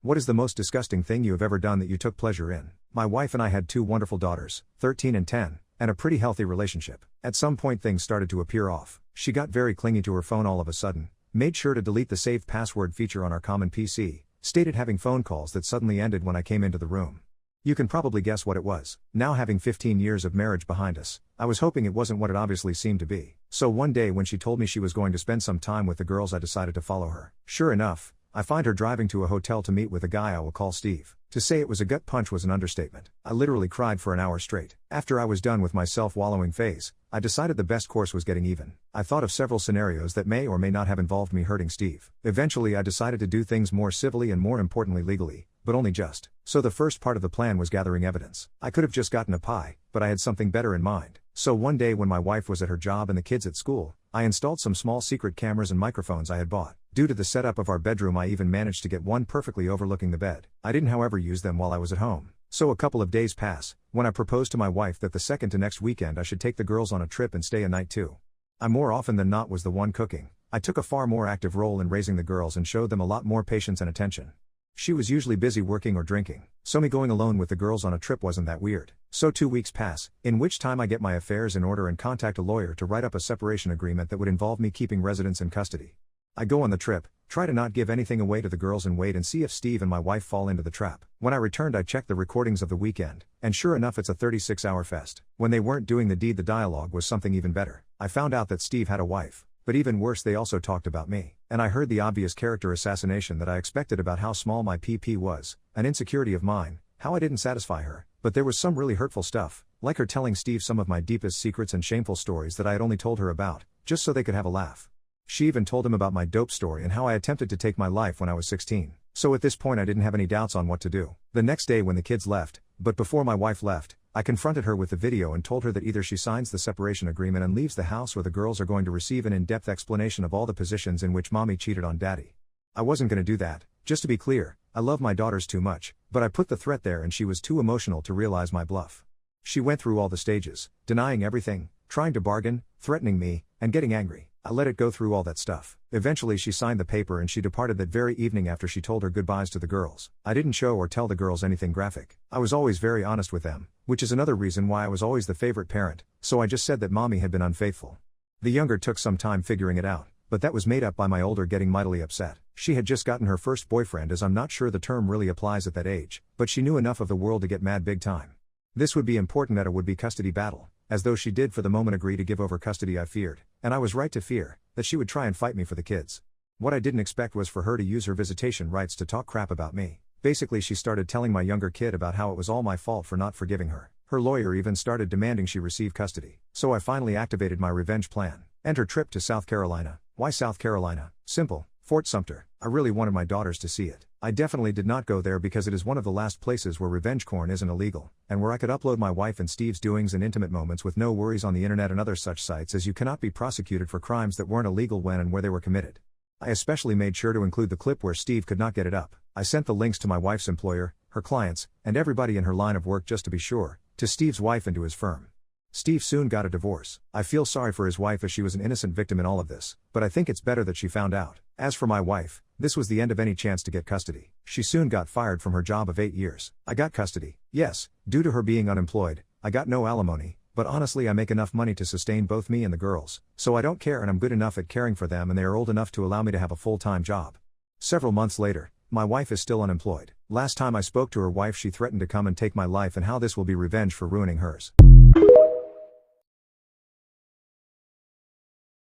What is the most disgusting thing you have ever done that you took pleasure in? My wife and I had two wonderful daughters, 13 and 10, and a pretty healthy relationship. At some point things started to appear off. She got very clingy to her phone all of a sudden, made sure to delete the saved password feature on our common PC, stated having phone calls that suddenly ended when I came into the room. You can probably guess what it was. Now having 15 years of marriage behind us, I was hoping it wasn't what it obviously seemed to be. So one day when she told me she was going to spend some time with the girls, I decided to follow her. Sure enough, I find her driving to a hotel to meet with a guy I will call Steve. To say it was a gut punch was an understatement. I literally cried for an hour straight. After I was done with my self-wallowing phase, I decided the best course was getting even. I thought of several scenarios that may or may not have involved me hurting Steve. Eventually I decided to do things more civilly and more importantly legally, but only just. So the first part of the plan was gathering evidence. I could have just gotten a pie, but I had something better in mind. So one day when my wife was at her job and the kids at school, I installed some small secret cameras and microphones I had bought. Due to the setup of our bedroom, I even managed to get one perfectly overlooking the bed. I didn't however use them while I was at home. So a couple of days pass, when I proposed to my wife that the second to next weekend I should take the girls on a trip and stay a night too. I more often than not was the one cooking. I took a far more active role in raising the girls and showed them a lot more patience and attention. She was usually busy working or drinking, so me going alone with the girls on a trip wasn't that weird. So 2 weeks pass, in which time I get my affairs in order and contact a lawyer to write up a separation agreement that would involve me keeping residents in custody. I go on the trip, try to not give anything away to the girls and wait and see if Steve and my wife fall into the trap. When I returned I checked the recordings of the weekend, and sure enough it's a 36-hour fest. When they weren't doing the deed, the dialogue was something even better. I found out that Steve had a wife. But even worse, they also talked about me. And I heard the obvious character assassination that I expected about how small my PP was, an insecurity of mine, how I didn't satisfy her. But there was some really hurtful stuff, like her telling Steve some of my deepest secrets and shameful stories that I had only told her about, just so they could have a laugh. She even told him about my dope story and how I attempted to take my life when I was 16. So at this point I didn't have any doubts on what to do. The next day when the kids left, but before my wife left, I confronted her with the video and told her that either she signs the separation agreement and leaves the house or the girls are going to receive an in-depth explanation of all the positions in which mommy cheated on daddy. I wasn't going to do that. Just to be clear, I love my daughters too much, but I put the threat there and she was too emotional to realize my bluff. She went through all the stages, denying everything, trying to bargain, threatening me, and getting angry. I let it go through all that stuff. Eventually she signed the paper and she departed that very evening after she told her goodbyes to the girls. I didn't show or tell the girls anything graphic. I was always very honest with them, which is another reason why I was always the favorite parent, so I just said that mommy had been unfaithful. The younger took some time figuring it out, but that was made up by my older getting mightily upset. She had just gotten her first boyfriend, as I'm not sure the term really applies at that age, but she knew enough of the world to get mad big time. This would be important at a would-be custody battle, as though she did for the moment agree to give over custody. I feared, and I was right to fear, that she would try and fight me for the kids. What I didn't expect was for her to use her visitation rights to talk crap about me. Basically she started telling my younger kid about how it was all my fault for not forgiving her. Her lawyer even started demanding she receive custody. So I finally activated my revenge plan. Enter trip to South Carolina. Why South Carolina? Simple. Fort Sumter. I really wanted my daughters to see it. I definitely did not go there because it is one of the last places where revenge porn isn't illegal, and where I could upload my wife and Steve's doings and intimate moments with no worries on the internet and other such sites, as you cannot be prosecuted for crimes that weren't illegal when and where they were committed. I especially made sure to include the clip where Steve could not get it up. I sent the links to my wife's employer, her clients, and everybody in her line of work just to be sure, to Steve's wife and to his firm. Steve soon got a divorce. I feel sorry for his wife as she was an innocent victim in all of this, but I think it's better that she found out. As for my wife, this was the end of any chance to get custody. She soon got fired from her job of 8 years. I got custody. Yes, due to her being unemployed, I got no alimony, but honestly I make enough money to sustain both me and the girls, so I don't care, and I'm good enough at caring for them and they are old enough to allow me to have a full-time job. Several months later, my wife is still unemployed. Last time I spoke to her wife she threatened to come and take my life and how this will be revenge for ruining hers.